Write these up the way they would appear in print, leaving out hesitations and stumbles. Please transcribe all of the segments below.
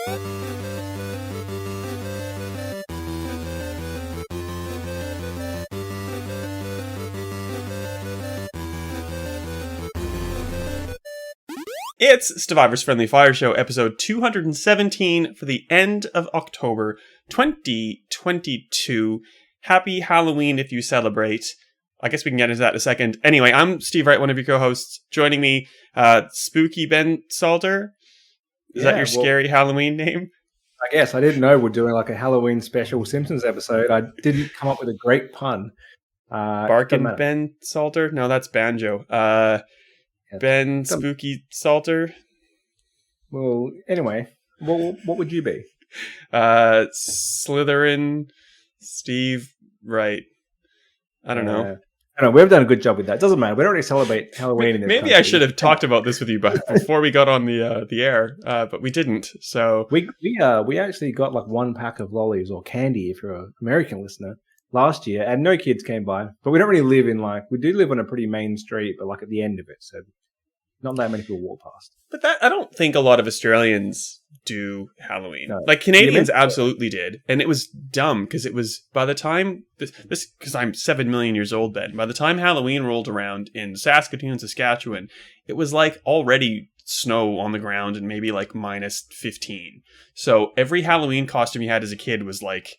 It's Stevivor's Friendly Fire Show, episode 217 for the end of October 2022. Happy Halloween if you celebrate. I guess we can get into that in a second. Anyway, I'm Steve Wright, one of your co-hosts. Joining me, Spooky Ben Salter. Is that your scary Halloween name? I guess. I didn't know we're doing like a Halloween special Simpsons episode. I didn't come up with a great pun. Barkin Ben Salter? No, that's Banjo. Ben Spooky Salter. Well, anyway, what would you be? Slytherin Steve Wright. I don't know. I don't know. We've done a good job with that. It doesn't matter. We don't really celebrate Halloween in this Maybe country. I should have talked about this with you before we got on the air, but we didn't. So we actually got like one pack of lollies or candy if you're an American listener last year, and no kids came by. But we don't really live in we do live on a pretty main street, but like at the end of it, so not that many people walk past. But I don't think a lot of Australians do Halloween. No. Like Canadians absolutely did. And it was dumb because it was by the time this because I'm 7 million years old then. By the time Halloween rolled around in Saskatoon, Saskatchewan, it was like already snow on the ground and maybe like minus 15. So every Halloween costume you had as a kid was like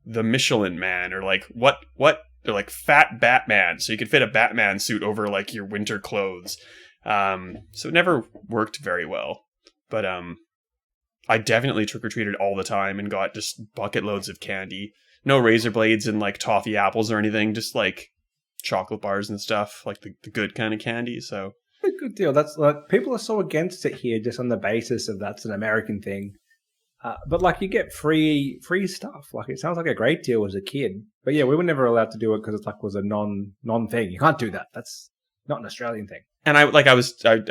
the Michelin Man or like what they're like fat Batman. So you could fit a Batman suit over like your winter clothes. So it never worked very well, but I definitely trick-or-treated all the time and got just bucket loads of candy. No razor blades and like toffee apples or anything, just like chocolate bars and stuff, like the good kind of candy. So a good deal. That's like people are so against it here just on the basis of that's an American thing. But like you get free stuff. Like it sounds like a great deal as a kid. But yeah, we were never allowed to do it because it's like was a non thing. You can't do that. That's not an Australian thing. And I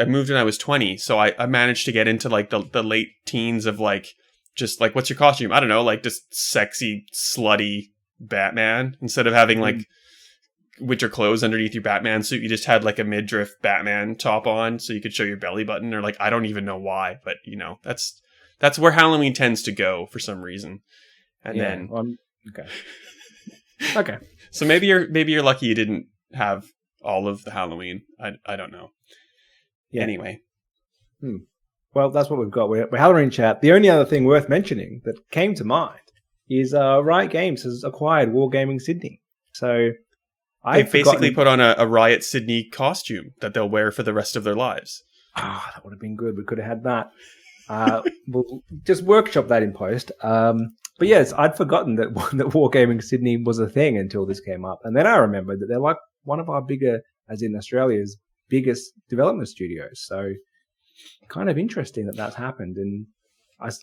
moved when I was 20, so I managed to get into like the late teens of like just like what's your costume? I don't know, like just sexy slutty Batman instead of having like winter clothes underneath your Batman suit. You just had like a midriff Batman top on, so you could show your belly button. Or like I don't even know why, but you know that's where Halloween tends to go for some reason. And then okay. So maybe you're lucky you didn't have all of the Halloween. I don't know. Yeah. Anyway. Well, that's what we've got. We're Halloween chat. The only other thing worth mentioning that came to mind is Riot Games has acquired Wargaming Sydney. So they basically put on a Riot Sydney costume that they'll wear for the rest of their lives. That would have been good. We could have had that. We'll just workshop that in post. But yes, I'd forgotten that Wargaming Sydney was a thing until this came up. And then I remembered that they're like one of our bigger, as in Australia's biggest development studios. So kind of interesting that that's happened. And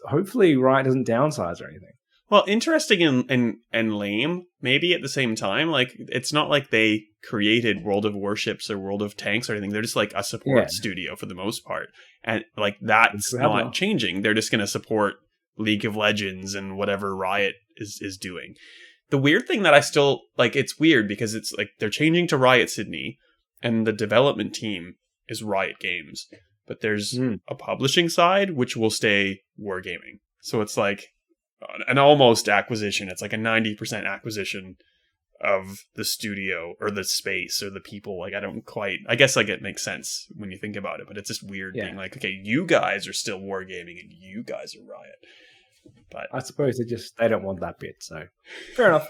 hopefully Riot doesn't downsize or anything. Well, interesting and lame, maybe at the same time. Like, it's not like they created World of Warships or World of Tanks or anything. They're just like a support studio for the most part. And like that's not changing. They're just going to support League of Legends and whatever Riot is doing. The weird thing that I still like, it's weird because it's like they're changing to Riot Sydney and the development team is Riot Games, but there's a publishing side which will stay Wargaming. So it's like an almost acquisition. It's like a 90% acquisition of the studio or the space or the people. Like I guess like it makes sense when you think about it, but it's just weird being like, okay, you guys are still Wargaming and you guys are Riot. But I suppose they don't want that bit, so fair enough.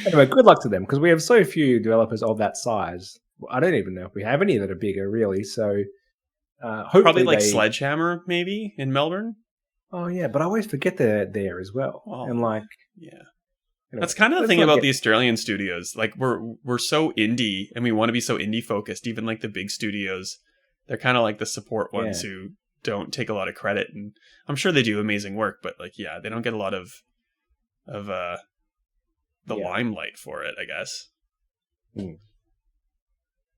Anyway, good luck to them because we have so few developers of that size. I don't even know if we have any that are bigger, really. So hopefully probably like Sledgehammer, maybe in Melbourne. Oh yeah, but I always forget they're there as well. And like, anyway, that's kind of the thing about the Australian studios. Like we're so indie, and we want to be so indie focused. Even like the big studios, they're kind of like the support ones who don't take a lot of credit, and I'm sure they do amazing work, but like they don't get a lot of the limelight for it, I guess.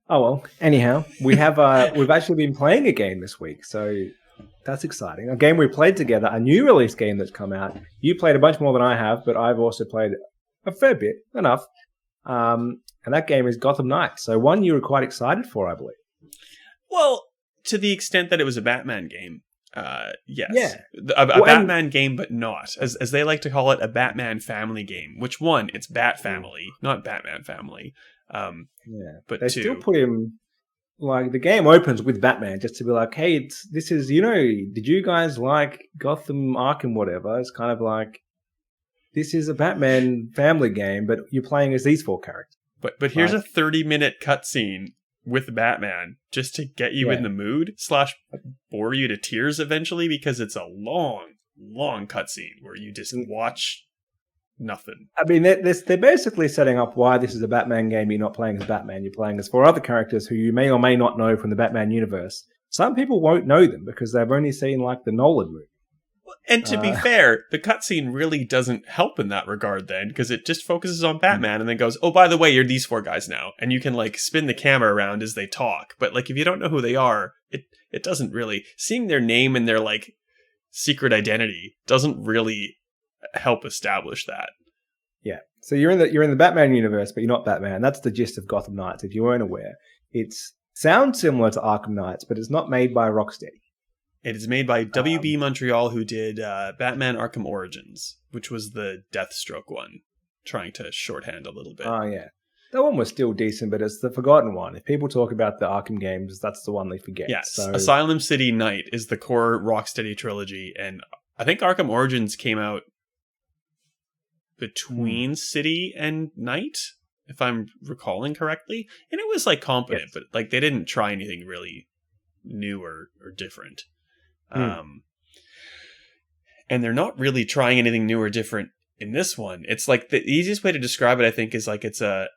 Oh well, anyhow, we have we've actually been playing a game this week, so that's exciting. A game we played together, a new release game that's come out. You played a bunch more than I have, but I've also played a fair bit, enough. And that game is Gotham Knights. So one you were quite excited for, I believe. Well, to the extent that it was a Batman game, Yes. Yeah. A Well, and Batman game, but not. As they like to call it, a Batman family game. Which one? It's Bat Family, not Batman Family. yeah, But they still two. put him like the game opens with Batman just to be like, hey, this is did you guys like Gotham Arkham whatever? It's kind of like this is a Batman family game, but you're playing as these four characters. But here's Like, a 30-minute cutscene with Batman just to get you in the mood / bore you to tears eventually, because it's a long cutscene where you just watch nothing. I mean, they're basically setting up why this is a Batman game. You're not playing as Batman. You're playing as four other characters who you may or may not know from the Batman universe. Some people won't know them because they've only seen like the Nolan movie. And to be fair, the cutscene really doesn't help in that regard then, because it just focuses on Batman and then goes, oh, by the way, you're these four guys now. And you can like spin the camera around as they talk. But like if you don't know who they are, it doesn't really... Seeing their name and their like secret identity doesn't really help establish that. Yeah. So you're in the Batman universe, but you're not Batman. That's the gist of Gotham Knights, if you weren't aware. It sounds similar to Arkham Knights, but it's not made by Rocksteady. It is made by WB Montreal, who did Batman Arkham Origins, which was the Deathstroke one, trying to shorthand a little bit. Oh, yeah. That one was still decent, but it's the forgotten one. If people talk about the Arkham games, that's the one they forget. Yes, so... Asylum City Night is the core Rocksteady trilogy, and I think Arkham Origins came out between City and Night, if I'm recalling correctly. And it was like competent, but like they didn't try anything really new or different. And they're not really trying anything new or different in this one. It's like the easiest way to describe it, I think, is like it's a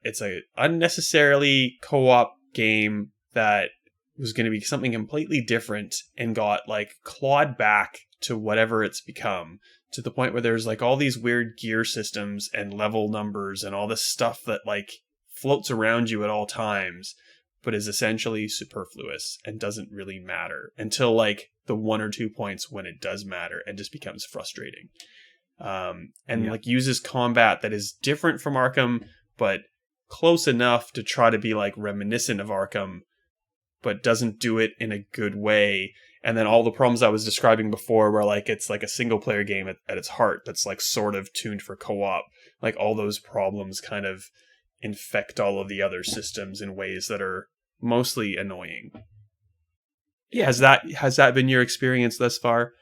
unnecessarily co-op game that was going to be something completely different and got like clawed back to whatever it's become, to the point where there's like all these weird gear systems and level numbers and all this stuff that like floats around you at all times, but is essentially superfluous and doesn't really matter until like the 1 or 2 points when it does matter, and just becomes frustrating. Like uses combat that is different from Arkham, but close enough to try to be like reminiscent of Arkham, but doesn't do it in a good way. And then all the problems I was describing before, where like it's like a single player game at its heart that's like sort of tuned for co-op, like all those problems kind of infect all of the other systems in ways that are mostly annoying. Yeah. Has that been your experience thus far?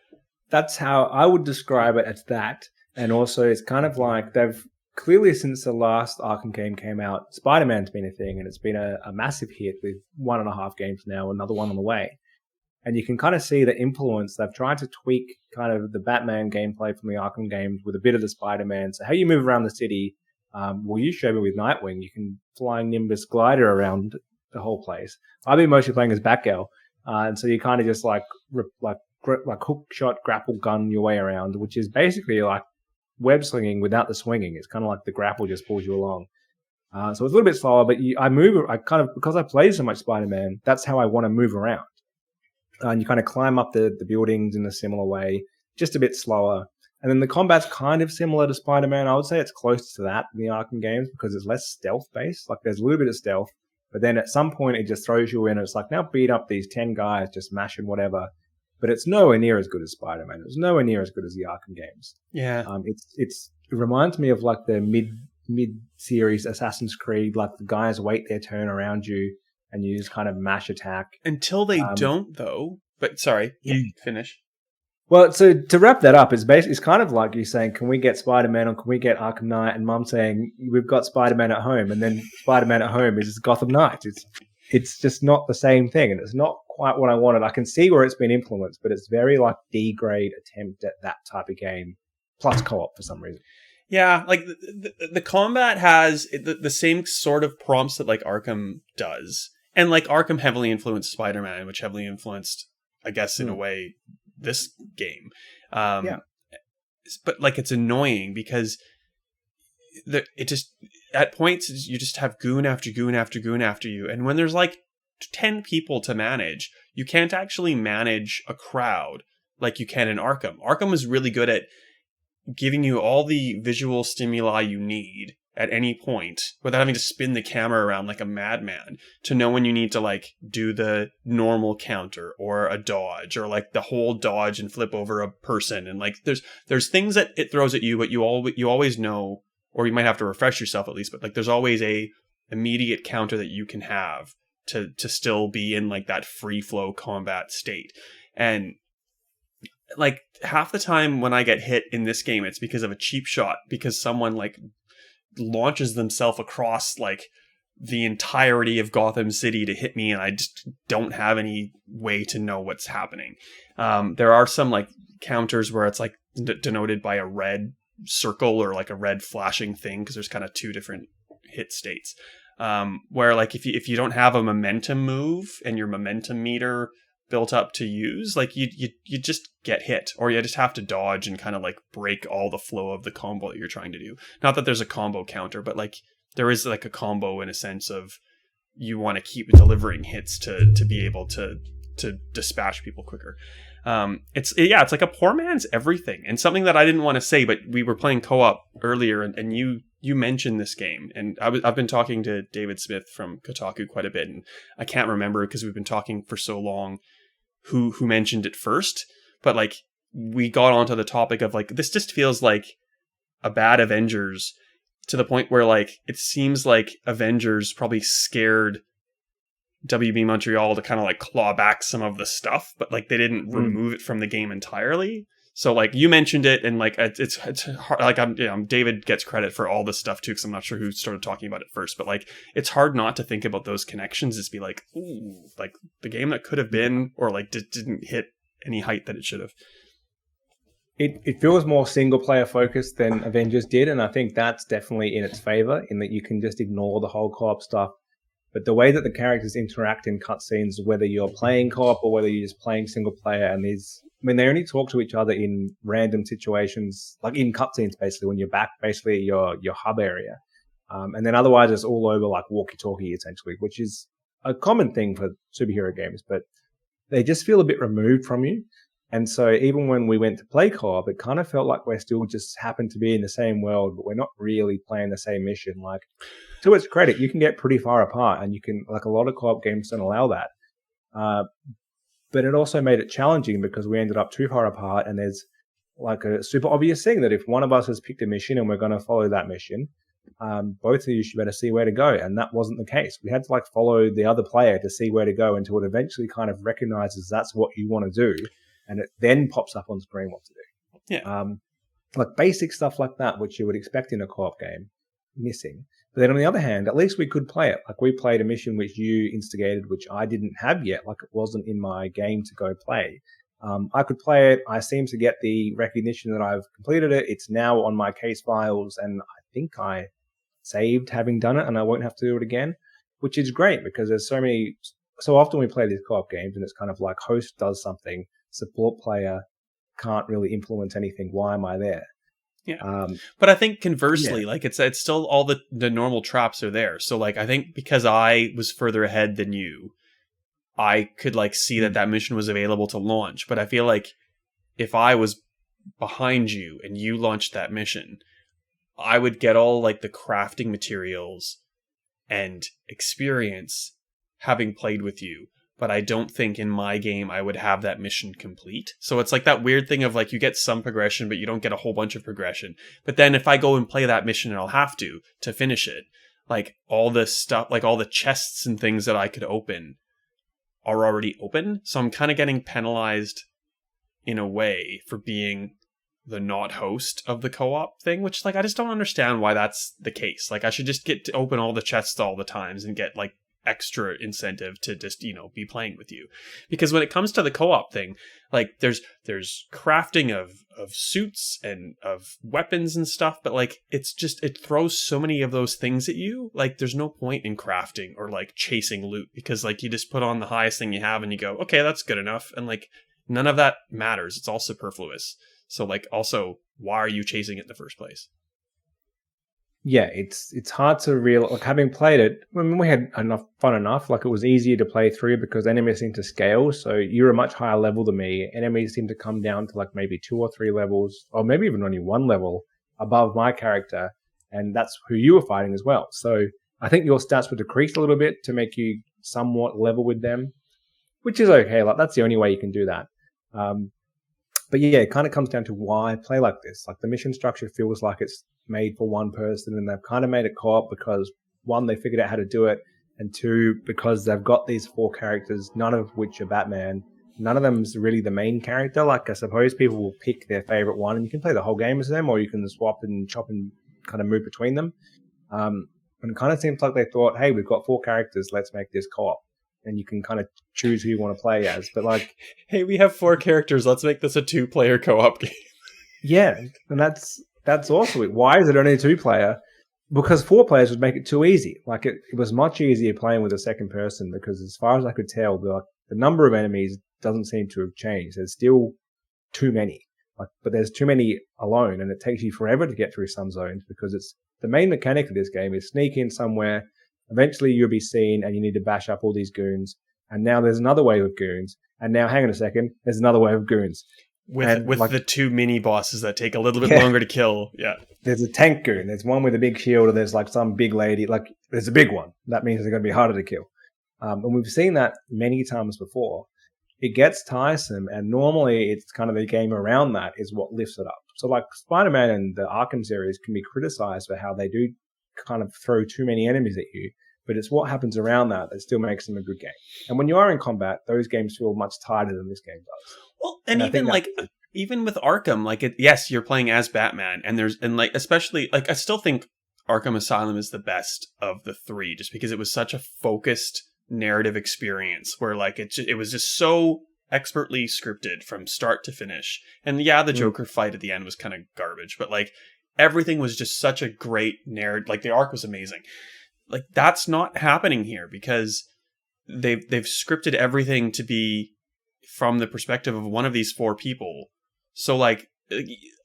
That's how I would describe it, as that. And also it's kind of like they've clearly, since the last Arkham game came out, Spider-Man's been a thing, and it's been a massive hit with 1.5 games now, another one on the way. And you can kind of see the influence. They've tried to tweak kind of the Batman gameplay from the Arkham games with a bit of the Spider-Man. So how you move around the city, you showed me with Nightwing, you can flying Nimbus glider around the whole place. I've been mostly playing as Batgirl. And so you kind of just like hook shot grapple gun your way around, which is basically like web slinging without the swinging. It's kind of like the grapple just pulls you along. So it's a little bit slower, but because I play so much Spider-Man, that's how I want to move around. And you kind of climb up the buildings in a similar way, just a bit slower. And then the combat's kind of similar to Spider-Man. I would say it's close to that in the Arkham games because it's less stealth-based. Like there's a little bit of stealth, but then at some point it just throws you in. It's like, now beat up these 10 guys, just mashing whatever. But it's nowhere near as good as Spider-Man. It's nowhere near as good as the Arkham games. Yeah. It reminds me of like the mid-series Assassin's Creed, like the guys wait their turn around you and you just kind of mash attack. Until they don't, though. But sorry, finish. Well, so to wrap that up, it's kind of like you saying, can we get Spider-Man or can we get Arkham Knight? And Mum saying, we've got Spider-Man at home. And then Spider-Man at home is Gotham Knights. It's just not the same thing. And it's not quite what I wanted. I can see where it's been influenced, but it's very like D-grade attempt at that type of game, plus co-op for some reason. Yeah, like the combat has the same sort of prompts that like Arkham does. And like Arkham heavily influenced Spider-Man, which heavily influenced, I guess, in a way, this game. But like it's annoying because it just at points you just have goon after goon after goon after you, and when there's like 10 people to manage, you can't actually manage a crowd like you can in Arkham. Arkham is really good at giving you all the visual stimuli you need at any point without having to spin the camera around like a madman to know when you need to like do the normal counter or a dodge or like the whole dodge and flip over a person. And like there's things that it throws at you, but you always know, or you might have to refresh yourself at least, but like there's always a immediate counter that you can have to still be in like that free flow combat state. And like half the time when I get hit in this game, it's because of a cheap shot, because someone like launches themselves across like the entirety of Gotham City to hit me, and I just don't have any way to know what's happening. There are some like counters where it's like denoted by a red circle or like a red flashing thing, because there's kind of two different hit states. Where like if you don't have a momentum move and your momentum meter built up to use, like you just get hit, or you just have to dodge and kind of like break all the flow of the combo that you're trying to do. Not that there's a combo counter, but like there is like a combo in a sense of you want to keep delivering hits to be able to dispatch people quicker. It's like a poor man's everything, and something that I didn't want to say, but we were playing co-op earlier, and you mentioned this game, and I've been talking to David Smith from Kotaku quite a bit, and I can't remember because we've been talking for so long who mentioned it first, but like we got onto the topic of like this just feels like a bad Avengers, to the point where like it seems like Avengers probably scared WB Montreal to kind of like claw back some of the stuff, but like they didn't remove it from the game entirely. So like you mentioned it, and like it's hard, like David gets credit for all this stuff too, because I'm not sure who started talking about it first, but like it's hard not to think about those connections. Just be like, ooh, like the game that could have been, or like didn't hit any height that it should have. It feels more single player focused than Avengers did, and I think that's definitely in its favor, in that you can just ignore the whole co-op stuff. But the way that the characters interact in cutscenes, whether you're playing co-op or whether you're just playing single player, and they only talk to each other in random situations, like in cutscenes, basically, when you're back, basically your hub area. And then otherwise it's all over like walkie-talkie, essentially, which is a common thing for superhero games, but they just feel a bit removed from you. And so even when we went to play co-op, it kind of felt like we're still just happen to be in the same world, but we're not really playing the same mission. Like, to its credit, you can get pretty far apart, and you can, like, a lot of co-op games don't allow that. But it also made it challenging because we ended up too far apart, and there's like a super obvious thing that if one of us has picked a mission and we're going to follow that mission, both of you should better see where to go. And that wasn't the case. We had to like follow the other player to see where to go until it eventually kind of recognizes that's what you want to do. And it then pops up on screen what to do. Yeah. Like basic stuff like that, which you would expect in a co-op game, missing. But then on the other hand, at least we could play it. Like we played a mission which you instigated, which I didn't have yet. Like it wasn't in my game to go play. I could play it. I seem to get the recognition that I've completed it. It's now on my case files, and I think I saved having done it, and I won't have to do it again, which is great because there's so often we play these co-op games and it's kind of like host does something, support player can't really influence anything. Why am I there? Yeah. But I think conversely, like it's still all the normal traps are there. So like, I think because I was further ahead than you, I could like see that mission was available to launch. But I feel like if I was behind you and you launched that mission, I would get all like the crafting materials and experience having played with you. But I don't think in my game I would have that mission complete. So it's like that weird thing of like you get some progression, but you don't get a whole bunch of progression. But then if I go and play that mission, and I'll have to finish it, like all the stuff, like all the chests and things that I could open are already open. So I'm kind of getting penalized in a way for being the not host of the co-op thing, which like I just don't understand why that's the case. Like I should just get to open all the chests all the times and get like extra incentive to just, be playing with you. Because when it comes to the co-op thing, like there's crafting of suits and of weapons and stuff, but like it's just, it throws so many of those things at you. Like there's no point in crafting or like chasing loot, because like you just put on the highest thing you have and you go, okay, that's good enough. And like none of that matters. It's all superfluous. So like also, why are you chasing it in the first place? Yeah, it's hard to like having played it. I mean, we had fun enough. Like it was easier to play through because enemies seem to scale. So you're a much higher level than me. Enemies seem to come down to like maybe 2 or 3 levels, or maybe even only 1 level above my character. and that's who you were fighting as well. So I think your stats were decreased a little bit to make you somewhat level with them, which is okay. Like that's the only way you can do that. But yeah, it kind of comes down to why play like this. Like the mission structure feels like it's made for one person, and they've kind of made it co-op because one, they figured out how to do it, and two, because they've got these 4 characters, none of which are Batman. None of them's really the main character. Like I suppose people will pick their favorite one, and you can play the whole game as them, or you can swap and chop and kind of move between them. And it kind of seems like they thought, hey, we've got 4 characters, let's make this co-op. And you can kind of choose who you want to play as. But like, hey, we have 4 characters, let's make this a 2-player co-op game. Yeah, and that's also it. Why is it only a 2-player? Because 4 players would make it too easy. Like it was much easier playing with a second person because as far as I could tell, the number of enemies doesn't seem to have changed. There's still too many. But there's too many alone, and it takes you forever to get through some zones because it's the main mechanic of this game is sneak in somewhere. Eventually, you'll be seen, and you need to bash up all these goons. And now there's another wave of goons. And now, hang on a second, there's another wave of goons. With like, the 2 mini bosses that take a little bit longer to kill. Yeah. There's a tank goon. There's one with a big shield, and there's like some big lady. Like there's a big one. That means they're going to be harder to kill. And we've seen that many times before. It gets tiresome, and normally it's kind of the game around that is what lifts it up. So like Spider-Man and the Arkham series can be criticized for how they do kind of throw too many enemies at you, but it's what happens around that still makes them a good game. And when you are in combat, those games feel much tighter than this game does. Well, and even like even with Arkham, like yes, you're playing as Batman, and like especially like I still think Arkham Asylum is the best of the 3, just because it was such a focused narrative experience where like it was just so expertly scripted from start to finish. And yeah, the Joker fight at the end was kind of garbage, but like everything was just such a great narrative. Like the arc was amazing. Like that's not happening here because they've scripted everything to be from the perspective of one of these 4 people. So like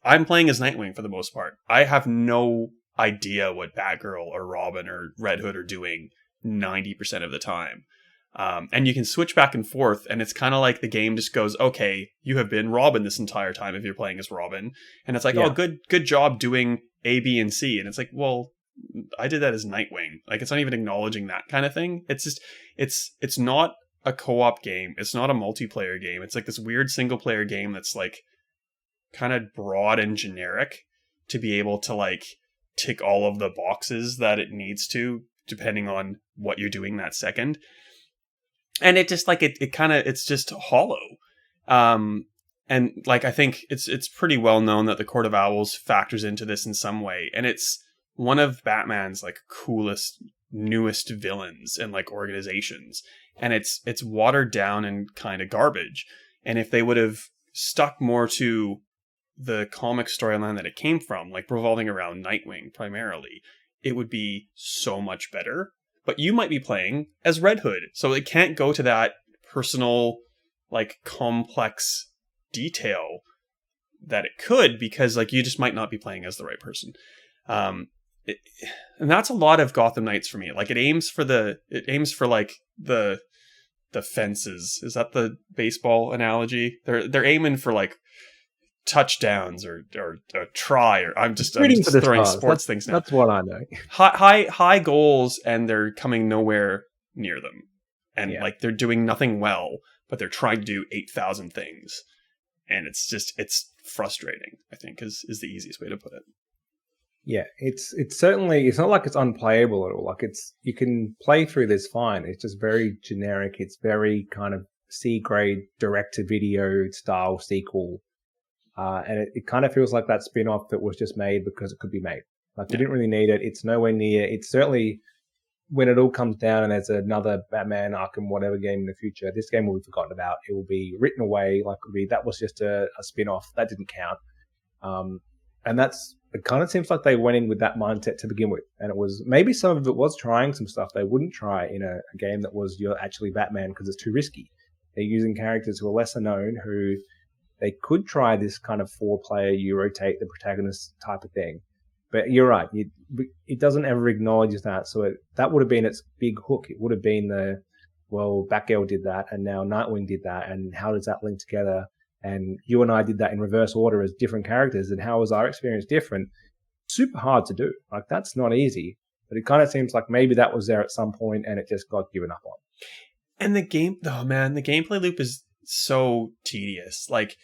I'm playing as Nightwing for the most part. I have no idea what Batgirl or Robin or Red Hood are doing 90% of the time. And you can switch back and forth, and it's kind of like the game just goes, okay, you have been Robin this entire time if you're playing as Robin. And it's like, oh, good job doing A, B, and C. And it's like, well, I did that as Nightwing. Like, it's not even acknowledging that kind of thing. It's just, it's not a co-op game. It's not a multiplayer game. It's like this weird single-player game that's like kind of broad and generic to be able to like tick all of the boxes that it needs to, depending on what you're doing that second. And it just like it kind of it's just hollow. And like I think it's pretty well known that the Court of Owls factors into this in some way, and it's one of Batman's like coolest, newest villains and like organizations, and it's watered down and kind of garbage. And if they would have stuck more to the comic storyline that it came from, like revolving around Nightwing primarily, it would be so much better. But you might be playing as Red Hood, so it can't go to that personal, like, complex detail that it could, because, like, you just might not be playing as the right person. And that's a lot of Gotham Knights for me. Like, it aims for like the fences. Is that the baseball analogy? They're aiming for like touchdowns or try, or I'm just throwing sports things now. That's what I know. High goals, and they're coming nowhere near them, and like they're doing nothing well, but they're trying to do 8,000 things, and it's frustrating, I think is the easiest way to put it. Yeah, it's certainly, it's not like it's unplayable at all. Like you can play through this fine. It's just very generic. It's very kind of C-grade direct-to-video style sequel. And it kind of feels like that spin-off that was just made because it could be made. Like, we didn't really need it. It's nowhere near. It's certainly, when it all comes down and there's another Batman, Arkham, whatever game in the future, this game will be forgotten about. It will be written away. Like, that was just a spin-off. That didn't count. And it kind of seems like they went in with that mindset to begin with. And it was, maybe some of it was trying some stuff they wouldn't try in a game that was, you're actually Batman, because it's too risky. They're using characters who are lesser known, who they could try this kind of 4-player, you rotate the protagonist type of thing. But you're right. It doesn't ever acknowledge that. So that would have been its big hook. It would have been Batgirl did that, and now Nightwing did that, and how does that link together? And you and I did that in reverse order as different characters, and how was our experience different? super hard to do. Like, that's not easy. But it kind of seems like maybe that was there at some point and it just got given up on. And the gameplay loop is so tedious. Like,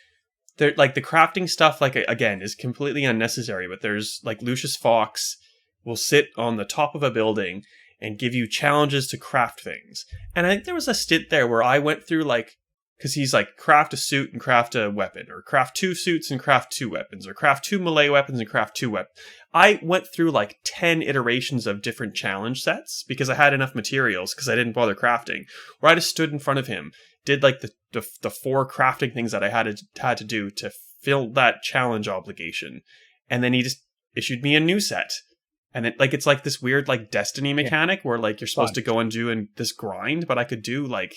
the crafting stuff, like, again, is completely unnecessary. But there's like Lucius Fox will sit on the top of a building and give you challenges to craft things. And I think there was a stint there where I went through, like, because he's like, craft a suit and craft a weapon, or craft 2 suits and craft 2 weapons, or craft 2 melee weapons and craft 2 weapons. I went through like 10 iterations of different challenge sets because I had enough materials, because I didn't bother crafting, where I just stood in front of him, did like the 4 crafting things that I had to do to fill that challenge obligation. And then he just issued me a new set. And it's like this weird like Destiny mechanic where like you're supposed to go and do this grind, but I could do like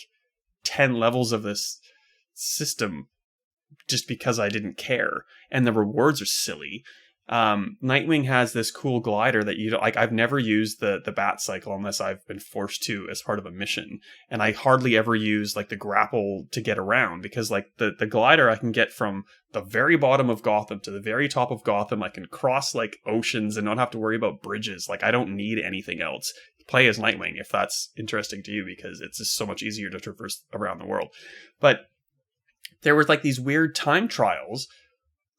10 levels of this system just because I didn't care. And the rewards are silly. Nightwing has this cool glider that you don't like. I've never used the bat cycle unless I've been forced to as part of a mission. And I hardly ever use like the grapple to get around, because like the glider I can get from the very bottom of Gotham to the very top of Gotham. I can cross like oceans and not have to worry about bridges. Like, I don't need anything else. Play as Nightwing if that's interesting to you, because it's just so much easier to traverse around the world. But there was like these weird time trials,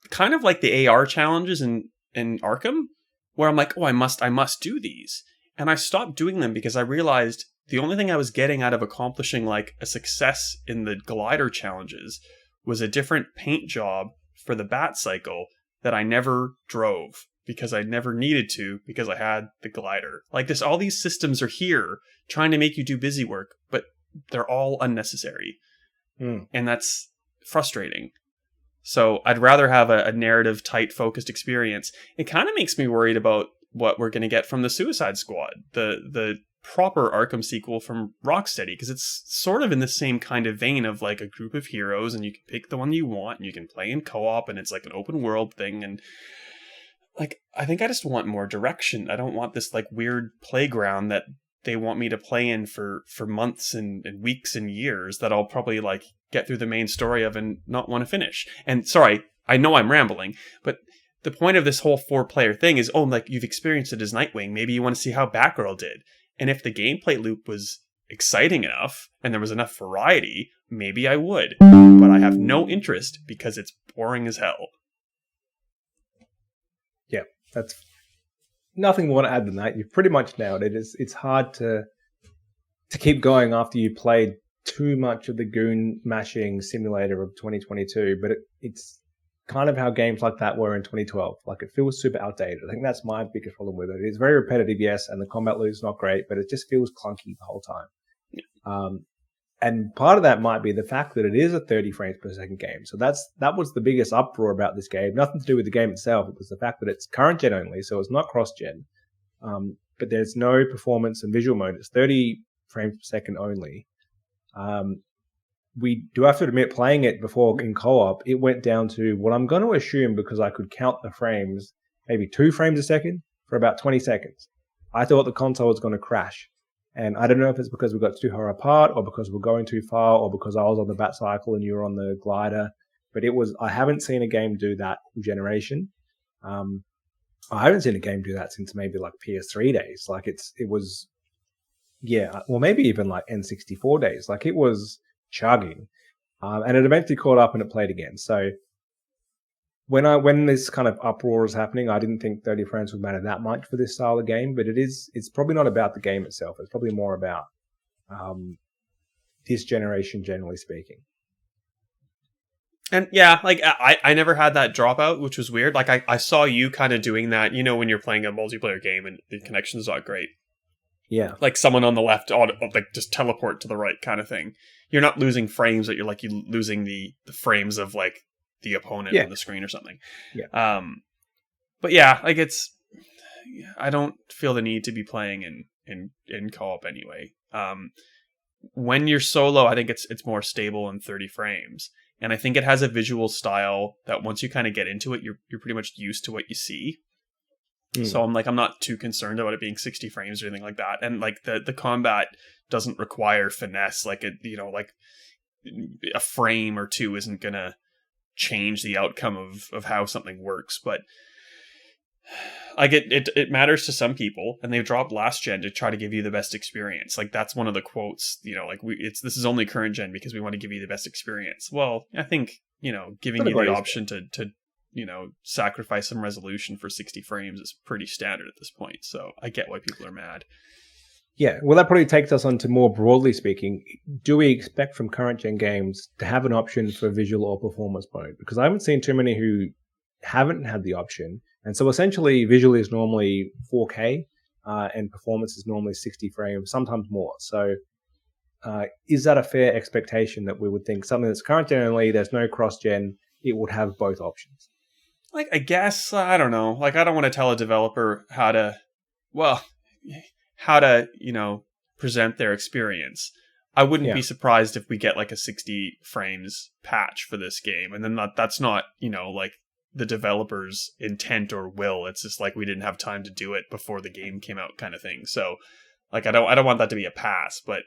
kind of like the AR challenges in Arkham, where I'm like, oh, I must do these. And I stopped doing them because I realized the only thing I was getting out of accomplishing like a success in the glider challenges was a different paint job for the bat cycle that I never drove, because I never needed to, because I had the glider. Like, this, all these systems are here trying to make you do busy work, but they're all unnecessary. And that's frustrating. So I'd rather have a narrative, tight, focused experience. It kind of makes me worried about what we're going to get from the Suicide Squad, the proper Arkham sequel from Rocksteady, because it's sort of in the same kind of vein of like a group of heroes, and you can pick the one you want, and you can play in co-op, and it's like an open world thing. And like, I think I just want more direction. I don't want this like weird playground that they want me to play in for months and weeks and years that I'll probably like get through the main story of and not want to finish. And sorry, I know I'm rambling, but the point of this whole 4-player thing is, oh, like, you've experienced it as Nightwing. Maybe you want to see how Batgirl did. And if the gameplay loop was exciting enough and there was enough variety, maybe I would. But I have no interest because it's boring as hell. Yeah, that's nothing more to add than that. You've pretty much nailed it. It's hard to keep going after you played too much of the goon mashing simulator of 2022, but it's kind of how games like that were in 2012. Like, it feels super outdated. I think that's my biggest problem with it. It's very repetitive, yes, and the combat loop is not great, but it just feels clunky the whole time. Yeah. And part of that might be the fact that it is a 30 frames per second game. So that was the biggest uproar about this game. Nothing to do with the game itself. It was the fact that it's current gen only, so it's not cross gen. But there's no performance and visual mode. It's 30 frames per second only. We do have to admit, playing it before in co-op, it went down to what I'm going to assume, because I could count the frames, maybe 2 frames a second for about 20 seconds. I thought the console was going to crash. And I don't know if it's because we got too far apart, or because we're going too far, or because I was on the bat cycle and you were on the glider. But I haven't seen a game do that generation. I haven't seen a game do that since maybe like PS3 days. Like, it was, yeah, well, maybe even like N64 days. Like, it was chugging. And it eventually caught up and it played again. So when this kind of uproar is happening, I didn't think 30 frames would matter that much for this style of game, but it's probably not about the game itself. It's probably more about this generation, generally speaking. And yeah, like, I never had that dropout, which was weird. Like, I saw you kind of doing that, when you're playing a multiplayer game and the connection's not great. Yeah. Like, someone on the left, like, just teleport to the right kind of thing. You're not losing frames, but you're losing the frames of like the opponent on the screen or something. Yeah. But yeah, like, I don't feel the need to be playing in co-op anyway. When you're solo, I think it's more stable in 30 frames. And I think it has a visual style that once you kind of get into it, you're pretty much used to what you see. So I'm not too concerned about it being 60 frames or anything like that. And like the combat doesn't require finesse. Like, like a frame or two isn't gonna change the outcome of how something works. But like it matters to some people, and they've dropped last gen to try to give you the best experience. Like that's one of the quotes, like this is only current gen because we want to give you the best experience. Well, I think, giving you the option to sacrifice some resolution for 60 frames is pretty standard at this point. So I get why people are mad. Yeah, well, that probably takes us on to more broadly speaking. Do we expect from current gen games to have an option for visual or performance mode? Because I haven't seen too many who haven't had the option. And so essentially visual is normally 4K and performance is normally 60 frames, sometimes more. So is that a fair expectation that we would think something that's current gen only, there's no cross gen, it would have both options? Like, I guess, I don't know. Like, I don't want to tell a developer how to, present their experience. I wouldn't be surprised if we get like a 60 frames patch for this game. And then that's not, like the developer's intent or will. It's just like we didn't have time to do it before the game came out kind of thing. So like, I don't want that to be a pass, but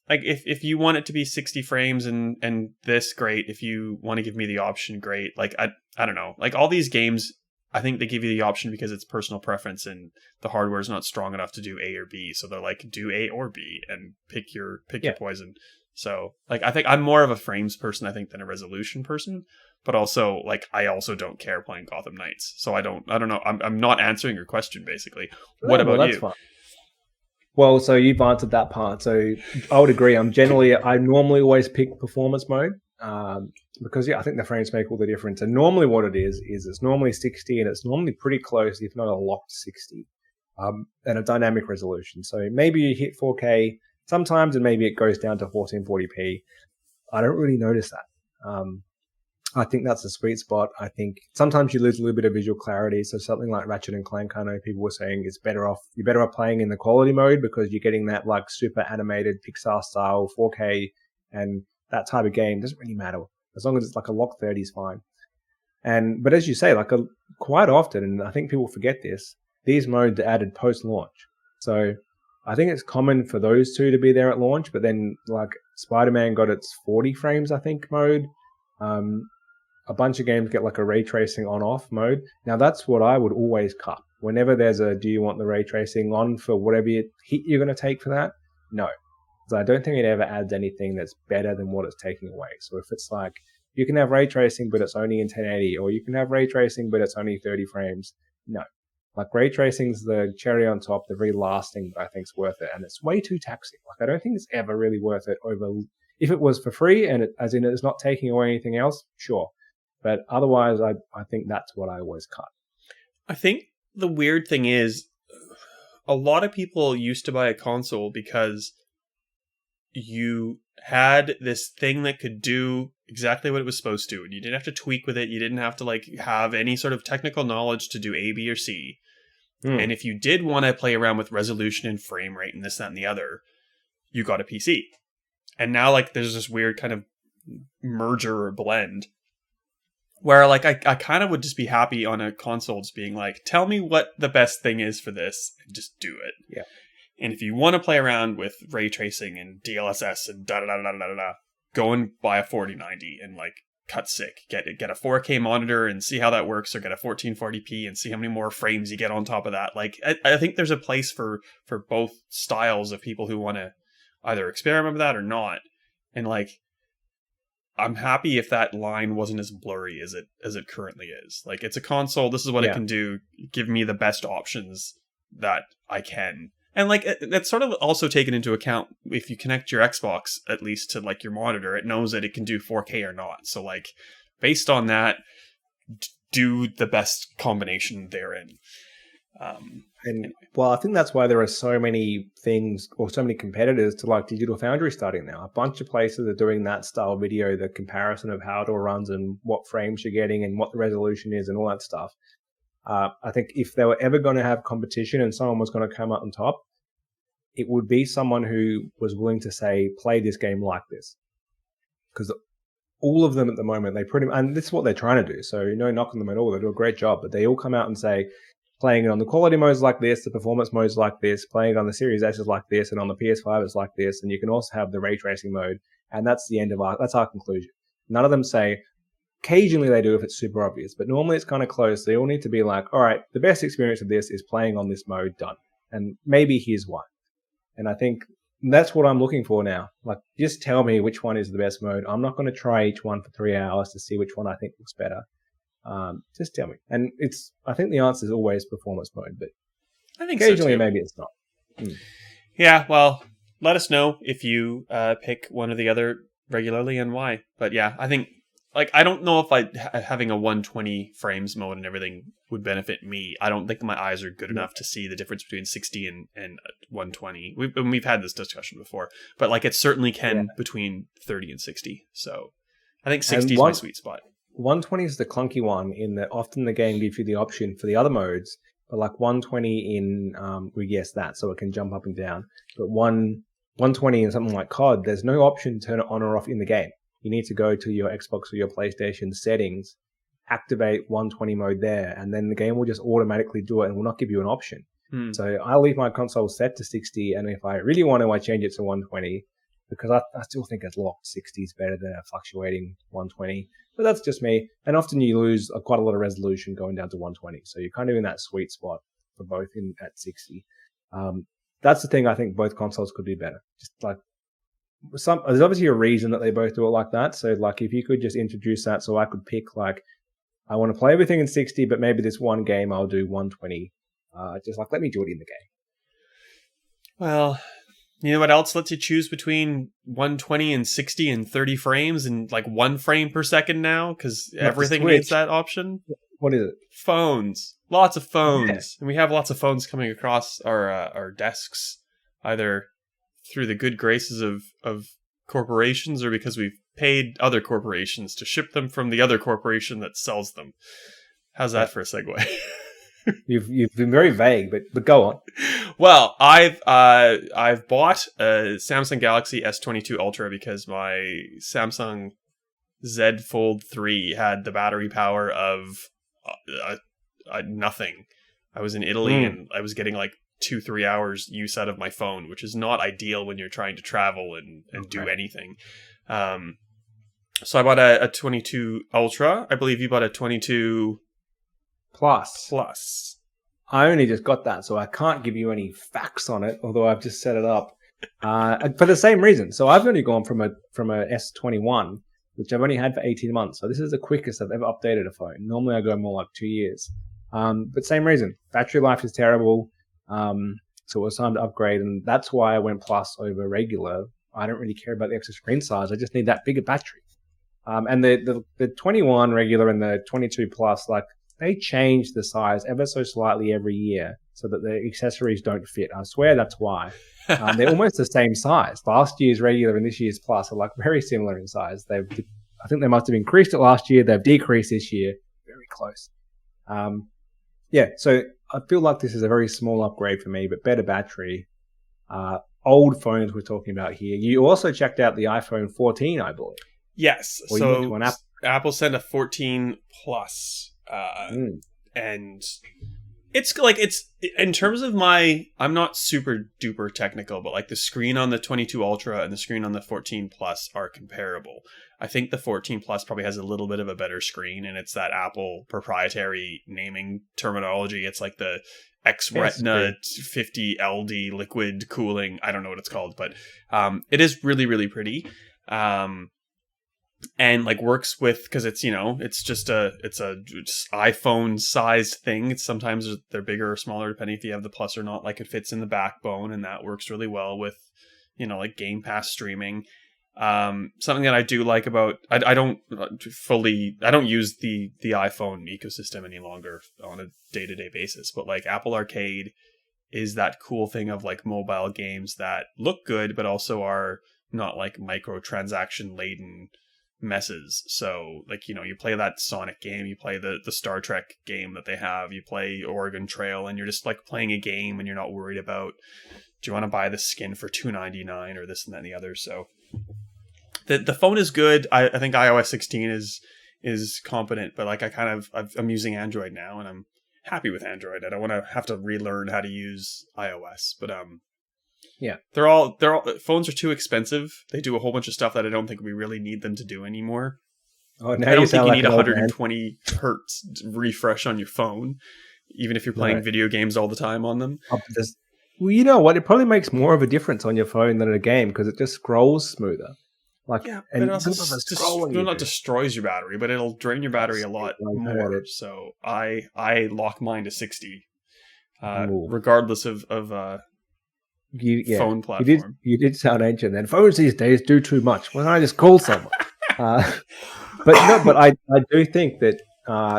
like if you want it to be 60 frames and this, great. If you want to give me the option, great. Like, I don't know, like all these games, I think they give you the option because it's personal preference and the hardware is not strong enough to do A or B. So they're like, do A or B and pick your poison. So like, I think I'm more of a frames person, I think, than a resolution person, but also like, I also don't care playing Gotham Knights. So I don't know. I'm not answering your question basically. What about you? Fine. Well, so you've answered that part. So I would agree. I normally always pick performance mode. Because I think the frames make all the difference. And normally what it is it's normally 60 and it's normally pretty close, if not a locked 60, and a dynamic resolution. So maybe you hit 4K sometimes and maybe it goes down to 1440p. I don't really notice that. I think that's the sweet spot. I think sometimes you lose a little bit of visual clarity. So something like Ratchet and Clank, I know people were saying you're better off playing in the quality mode because you're getting that like super animated Pixar style 4K, and that type of game doesn't really matter as long as it's like a lock 30 is fine. But as you say, like quite often, and I think people forget this, these modes are added post launch. So I think it's common for those two to be there at launch, but then like Spider-Man got its 40 frames, I think, mode. A bunch of games get like a ray tracing on off mode. Now that's what I would always cut. Whenever there's do you want the ray tracing on for whatever hit you're going to take for that? No. So I don't think it ever adds anything that's better than what it's taking away. So if it's like, you can have ray tracing, but it's only in 1080, or you can have ray tracing, but it's only 30 frames. No. Like ray tracing's the cherry on top, the very last thing that I think's worth it. And it's way too taxing. Like I don't think it's ever really worth it if it was for free and as in it's not taking away anything else, sure. But otherwise, I think that's what I always cut. I think the weird thing is a lot of people used to buy a console because you had this thing that could do exactly what it was supposed to, and you didn't have to tweak with it. You didn't have to like have any sort of technical knowledge to do A, B, or C. And if you did want to play around with resolution and frame rate and this, that, and the other, you got a PC. And now like there's this weird kind of merger or blend where like I kind of would just be happy on a console just being like, tell me what the best thing is for this and just do it. Yeah. And if you want to play around with ray tracing and DLSS and go and buy a 4090 and like cut sick. Get a 4K monitor and see how that works, or get a 1440p and see how many more frames you get on top of that. Like I think there's a place for both styles of people who want to either experiment with that or not. And like, I'm happy if that line wasn't as blurry as it currently is. Like, it's a console. This is what it can do. Give me the best options that I can. And like, that's sort of also taken into account if you connect your Xbox at least to like your monitor, it knows that it can do 4K or not. So like, based on that, do the best combination therein. Well, I think that's why there are so many things or so many competitors to like Digital Foundry starting now. A bunch of places are doing that style video, the comparison of how it all runs and what frames you're getting and what the resolution is and all that stuff. I think if they were ever going to have competition and someone was going to come up on top, it would be someone who was willing to say, play this game like this. Because all of them at the moment, and this is what they're trying to do. So no knock on them at all. They do a great job, but they all come out and say, playing it on the quality modes like this, the performance modes like this, playing it on the Series S is like this, and on the PS5 it's like this, and you can also have the ray tracing mode, and that's the end of that's our conclusion. None of them say, occasionally they do if it's super obvious, but normally it's kind of close. They all need to be like, all right, the best experience of this is playing on this mode, done. And maybe here's why. And I think that's what I'm looking for now. Like, just tell me which one is the best mode. I'm not going to try each one for 3 hours to see which one I think looks better. Just tell me. And I think the answer is always performance mode, but I think occasionally so too. maybe it's not. Yeah, well, let us know if you pick one or the other regularly and why. But yeah, I think, like, I don't know if having a 120 frames mode and everything would benefit me. I don't think my eyes are good enough to see the difference between 60 and 120. We've had this discussion before, but like it certainly can between 30 and 60. So I think 60 is my sweet spot. 120 is the clunky one in that often the game gives you the option for the other modes, but like 120 in, we guess that, so it can jump up and down. But 120 in something like COD, there's no option to turn it on or off in the game. You need to go to your Xbox or your PlayStation settings, activate 120 mode there, and then the game will just automatically do it and will not give you an option. So I leave my console set to 60, and if I really want to, I change it to 120, because I still think a locked 60 is better than a fluctuating 120. But that's just me. And often you lose quite a lot of resolution going down to 120. So you're kind of in that sweet spot for both at 60. That's the thing. I think both consoles could be better. Just like there's obviously a reason that they both do it like that. So like if you could just introduce that, so I could pick like, I want to play everything in 60, but maybe this one game I'll do 120. Just like, let me do it in the game. Well, you know what else lets you choose between 120 and 60 and 30 frames and like 1 frame per second now? Because everything needs that option. What is it? Phones. Lots of phones. Yeah. And we have lots of phones coming across our desks, either through the good graces of corporations or because we've paid other corporations to ship them from the other corporation that sells them. How's that for a segue? You've been very vague, but go on. Well, I've bought a Samsung Galaxy S22 Ultra because my Samsung Z Fold 3 had the battery power of nothing. I was in Italy and I was getting like 2-3 hours use out of my phone, which is not ideal when you're trying to travel and do anything. So I bought a 22 Ultra. I believe you bought a 22 Plus. I only just got that, so I can't give you any facts on it, although I've just set it up. For the same reason. So I've only gone from a S21, which I've only had for 18 months. So this is the quickest I've ever updated a phone. Normally I go more like 2 years. But same reason. Battery life is terrible. So it was time to upgrade, and that's why I went Plus over regular. I don't really care about the extra screen size. I just need that bigger battery. And the 21 regular and the 22 Plus, like, they change the size ever so slightly every year so that the accessories don't fit. I swear that's why. They're almost the same size. Last year's regular and this year's Plus are like very similar in size. I think they must have increased it last year. They've decreased this year. Very close. So I feel like this is a very small upgrade for me, but better battery. Old phones we're talking about here. You also checked out the iPhone 14, I believe. Yes. So Apple sent a 14 Plus. And it's like, it's in terms of I'm not super duper technical, but like the screen on the 22 Ultra and the screen on the 14 Plus are comparable. I think the 14 Plus probably has a little bit of a better screen, and it's that Apple proprietary naming terminology. It's like the X Retina 50 LD liquid cooling. I don't know what it's called, but it is really, really pretty. And like works with, because it's, it's just it's a iPhone sized thing. It's sometimes they're bigger or smaller depending if you have the Plus or not. Like it fits in the backbone, and that works really well with like Game Pass streaming. Something that I do like about I don't use the iPhone ecosystem any longer on a day-to-day basis, but like Apple Arcade is that cool thing of like mobile games that look good but also are not like microtransaction laden messes. So like, you play that Sonic game, you play the Star Trek game that they have, you play Oregon Trail, and you're just like playing a game and you're not worried about, do you want to buy the skin for $2.99 or this and that and the other. So the phone is good. I think iOS 16 is competent, but like I'm using Android now and I'm happy with Android. I don't want to have to relearn how to use iOS, but yeah, they're all phones are too expensive. They do a whole bunch of stuff that I don't think we really need them to do anymore. Oh, now I don't you think sound you like need an old man. 120 hertz refresh on your phone, even if you're playing No. video games all the time on them. Well, you know what? It probably makes more of a difference on your phone than in a game because it just scrolls smoother. Like, Yeah, but and it also think about the scrolling you not do. destroys your battery, but it'll drain your battery a lot I've heard more. it. So I lock mine to 60, Ooh. regardless of Yeah, phone platform. you did sound ancient. Then phones these days do too much. Why don't I just call someone? But I do think that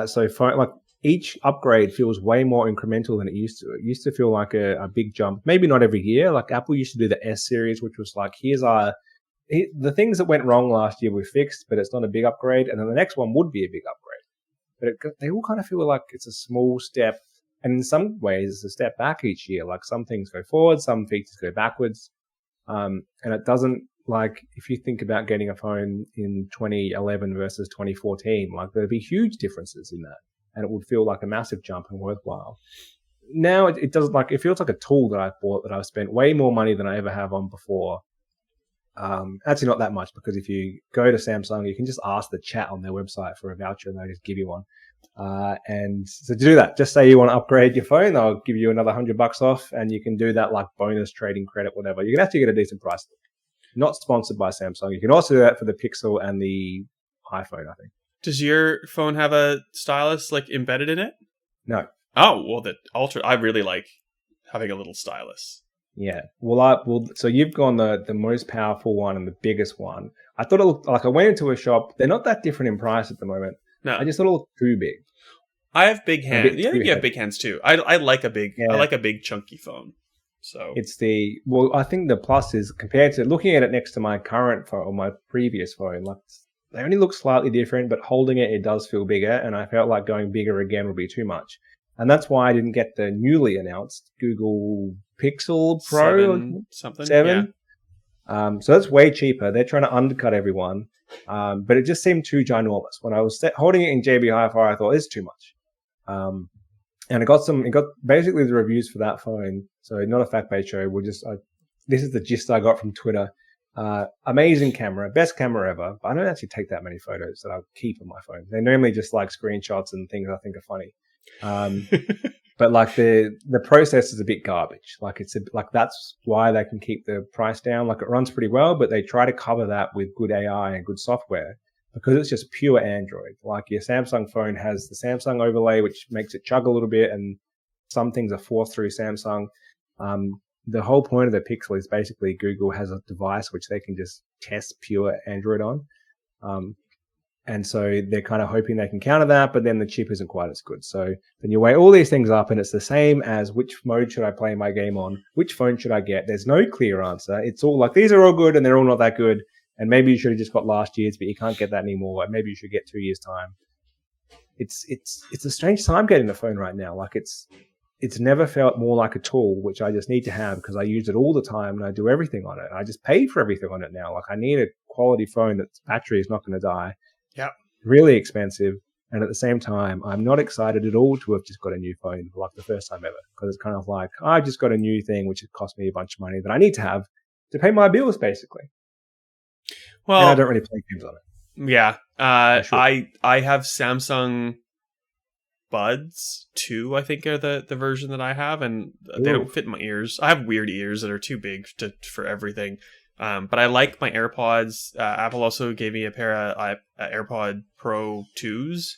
so phone, like each upgrade feels way more incremental than it used to. It used to feel like a big jump. Maybe not every year. Like Apple used to do the S series, which was like the things that went wrong last year were fixed, but it's not a big upgrade. And then the next one would be a big upgrade. But they all kind of feel like it's a small step. And in some ways, it's a step back each year. Like some things go forward, some features go backwards. And it doesn't, like, if you think about getting a phone in 2011 versus 2014, like there'd be huge differences in that. And it would feel like a massive jump and worthwhile. Now it doesn't, like, it feels like a tool that I've bought that I've spent way more money than I ever have on before. Actually not that much, because if you go to Samsung, you can just ask the chat on their website for a voucher and they'll just give you one. And so to do that, just say you want to upgrade your phone, I'll give you another $100 off, and you can do that like bonus trading credit, whatever. You can actually get a decent price. Not sponsored by Samsung. You can also do that for the Pixel and the iPhone, I think. Does your phone have a stylus like embedded in it? No. Oh, well, the Ultra, I really like having a little stylus. Yeah. So you've gone the most powerful one and the biggest one. I thought it looked like, I went into a shop. They're not that different in price at the moment. No. I just thought it looked too big. I have big hands. Yeah, you have heavy. big hands too. I like a big, Yeah. I like a big chunky phone. So I think the Plus is, compared to looking at it next to my current phone or my previous phone, like they only look slightly different, but holding it does feel bigger. And I felt like going bigger again would be too much. And that's why I didn't get the newly announced Google Pixel Pro 7. Yeah. So that's way cheaper. They're trying to undercut everyone. But it just seemed too ginormous. When I was holding it in JB Hi-Fi, I thought it's too much. And it got basically the reviews for that phone. So not a fact-based show. This is the gist I got from Twitter. Amazing camera, best camera ever. But I don't actually take that many photos that I'll keep on my phone. They're normally just like screenshots and things I think are funny. But like the process is a bit garbage. Like that's why they can keep the price down. Like it runs pretty well, but they try to cover that with good AI and good software because it's just pure Android. Like your Samsung phone has the Samsung overlay, which makes it chug a little bit, and some things are forced through Samsung. The whole point of the Pixel is basically Google has a device which they can just test pure Android on. And so they're kind of hoping they can counter that, but then the chip isn't quite as good. So then you weigh all these things up and it's the same as which mode should I play my game on? Which phone should I get? There's no clear answer. It's all like, these are all good and they're all not that good. And maybe you should have just got last year's, but you can't get that anymore. Maybe you should get 2 years' time. It's a strange time getting a phone right now. Like it's never felt more like a tool, which I just need to have because I use it all the time and I do everything on it. I just pay for everything on it now. Like I need a quality phone that's battery is not going to die. Yeah. Really expensive. And at the same time, I'm not excited at all to have just got a new phone for like the first time ever. Because it's kind of like, I just got a new thing, which has cost me a bunch of money that I need to have to pay my bills, basically. Well, and I don't really play games on it. Yeah. I have Samsung Buds 2, I think are the version that I have. And they don't fit in my ears. I have weird ears that are too big for everything. But I like my AirPods. Apple also gave me a pair of AirPod Pro 2s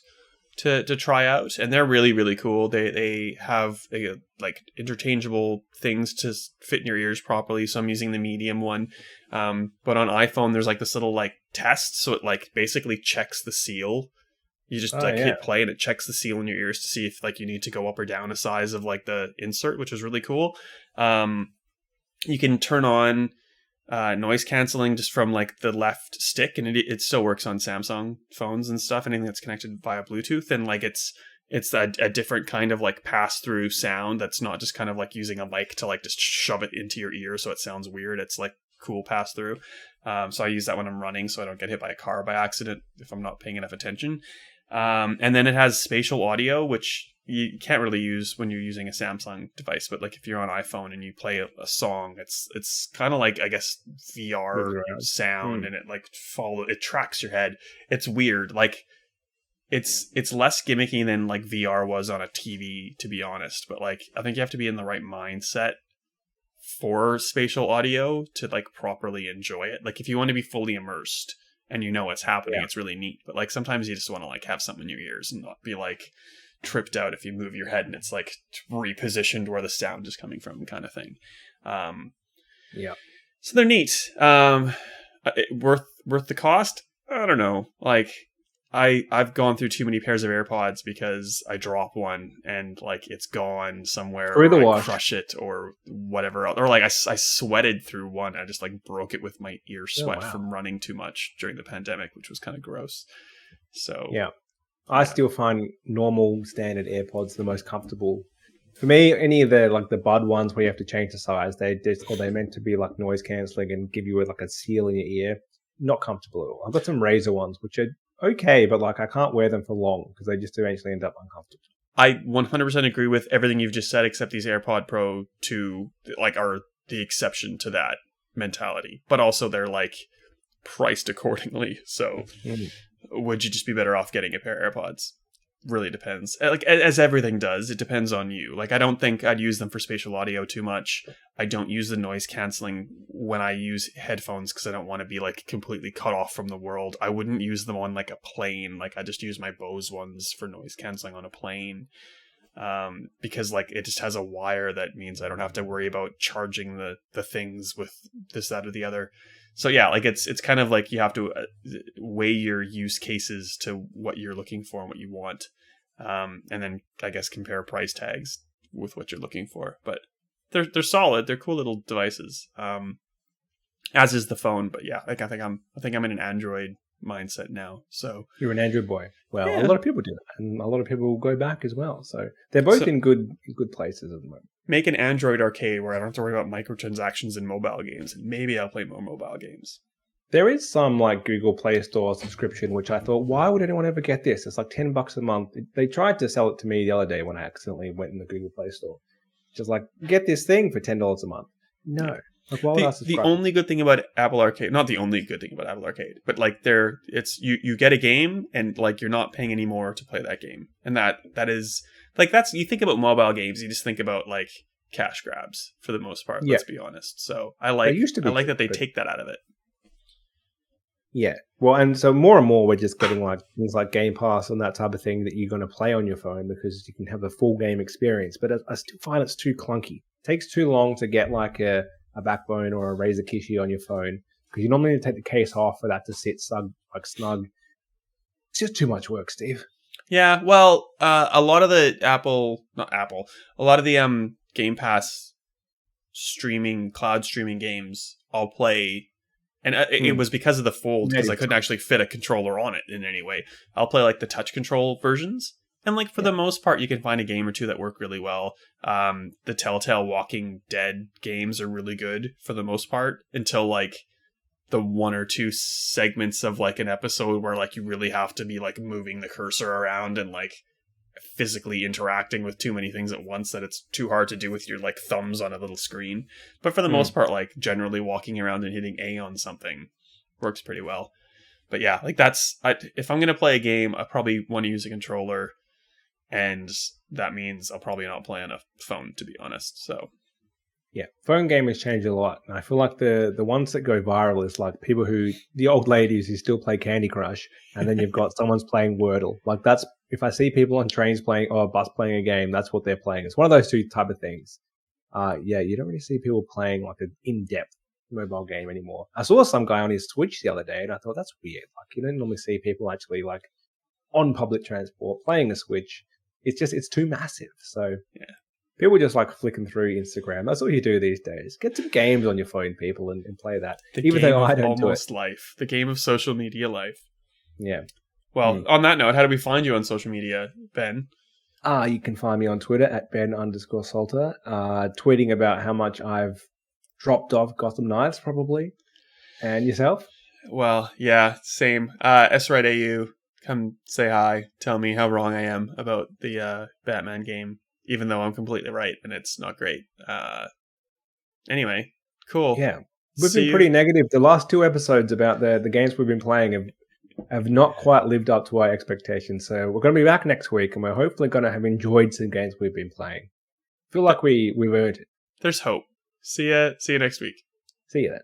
to try out, and they're really, really cool. They have like interchangeable things to fit in your ears properly. So I'm using the medium one. But on iPhone, there's like this little like test, so it like basically checks the seal. You just hit play and it checks the seal in your ears to see if like you need to go up or down a size of like the insert, which is really cool. You can turn on noise canceling just from like the left stick, and it still works on Samsung phones and stuff, anything that's connected via Bluetooth, and like it's a different kind of like pass through sound that's not just kind of like using a mic to like just shove it into your ear so it sounds weird. It's like cool pass through. So I use that when I'm running so I don't get hit by a car by accident if I'm not paying enough attention. And then it has spatial audio, which you can't really use when you're using a Samsung device, but like if you're on iPhone and you play a song, it's kind of like, I guess, VR sound, and it tracks your head. It's weird. Like it's less gimmicky than like VR was on a TV, to be honest. But like I think you have to be in the right mindset for spatial audio to like properly enjoy it. Like if you want to be fully immersed and you know what's happening, it's really neat. But like sometimes you just want to like have something in your ears and not be like tripped out if you move your head and it's like repositioned where the sound is coming from, kind of thing. So they're neat. Worth the cost? I don't know. Like I've gone through too many pairs of AirPods because I drop one and like it's gone somewhere, through the or wash. I crush it or whatever else. Or like I sweated through one. I just like broke it with my ear sweat from running too much during the pandemic, which was kind of gross. So I still find normal standard AirPods the most comfortable. For me, any of the like the bud ones where you have to change the size, they're meant to be like noise cancelling and give you like a seal in your ear. Not comfortable at all. I've got some Razer ones which are okay, but like I can't wear them for long because they just eventually end up uncomfortable. I 100% agree with everything you've just said, except these AirPod Pro 2 like are the exception to that mentality. But also they're like priced accordingly. So would you just be better off getting a pair of AirPods? Really depends. Like as everything does, it depends on you. Like I don't think I'd use them for spatial audio too much. I don't use the noise canceling when I use headphones because I don't want to be like completely cut off from the world. I wouldn't use them on like a plane. Like I just use my Bose ones for noise canceling on a plane. Because like it just has a wire that means I don't have to worry about charging the things with this, that, or the other. So yeah, like it's kind of like you have to weigh your use cases to what you're looking for and what you want, and then I guess compare price tags with what you're looking for. But they're solid. They're cool little devices. As is the phone. But yeah, like I think I'm in an Android mindset now. So you're an Android boy. Well, a lot of people do, and a lot of people will go back as well. So they're both in good places at the moment. Make an Android arcade where I don't have to worry about microtransactions in mobile games, and maybe I'll play more mobile games. There is some like Google Play Store subscription, which I thought, why would anyone ever get this? It's like $10 a month. They tried to sell it to me the other day when I accidentally went in the Google Play Store. Just like, get this thing for $10 a month. No. Like, why would I subscribe? The only good thing about Apple Arcade, not the only good thing about Apple Arcade, but like it's you get a game and like you're not paying any more to play that game, and that is like you think about mobile games, you just think about like cash grabs for the most part. Let's be honest. So I like that they take that out of it. Yeah, well, and so more and more we're just getting like things like Game Pass and that type of thing that you're going to play on your phone because you can have a full game experience. But I still find it's too clunky. It takes too long to get like a Backbone or a Razer Kishi on your phone because you normally need to take the case off for that to sit snug. It's just too much work, Steve. Yeah, well, a lot of the a lot of the Game Pass cloud streaming games I'll play. And it was because of the Fold, because I couldn't actually fit a controller on it in any way. I'll play like the touch control versions. And like for the most part, you can find a game or two that work really well. The Telltale Walking Dead games are really good for the most part until like the one or two segments of like an episode where like you really have to be like moving the cursor around and like physically interacting with too many things at once that it's too hard to do with your like thumbs on a little screen. But for the most part, like generally walking around and hitting A on something works pretty well. But yeah, like if I'm going to play a game, I probably want to use a controller, and that means I'll probably not play on a phone, to be honest. So yeah, phone gaming changed a lot. And I feel like the ones that go viral is like the old ladies who still play Candy Crush, and then you've got someone's playing Wordle. Like that's, if I see people on trains playing or a bus playing a game, that's what they're playing. It's one of those two type of things. You don't really see people playing like an in-depth mobile game anymore. I saw some guy on his Switch the other day, and I thought that's weird. Like you don't normally see people actually like on public transport playing a Switch. It's too massive. So yeah. People just like flicking through Instagram. That's all you do these days. Get some games on your phone, people, and play that. Even though I don't do it. Life. The game of social media life. Yeah. Well, on that note, how do we find you on social media, Ben? You can find me on Twitter at Ben_Salter, tweeting about how much I've dropped off Gotham Knights, probably. And yourself? Well, yeah, same. SRightAU, come say hi, tell me how wrong I am about the Batman game, even though I'm completely right and it's not great. Anyway, cool. Yeah. We've been pretty negative. The last 2 episodes about the games we've been playing have not quite lived up to our expectations. So we're going to be back next week, and we're hopefully going to have enjoyed some games we've been playing. I feel like we've earned it. There's hope. See you next week. See you then.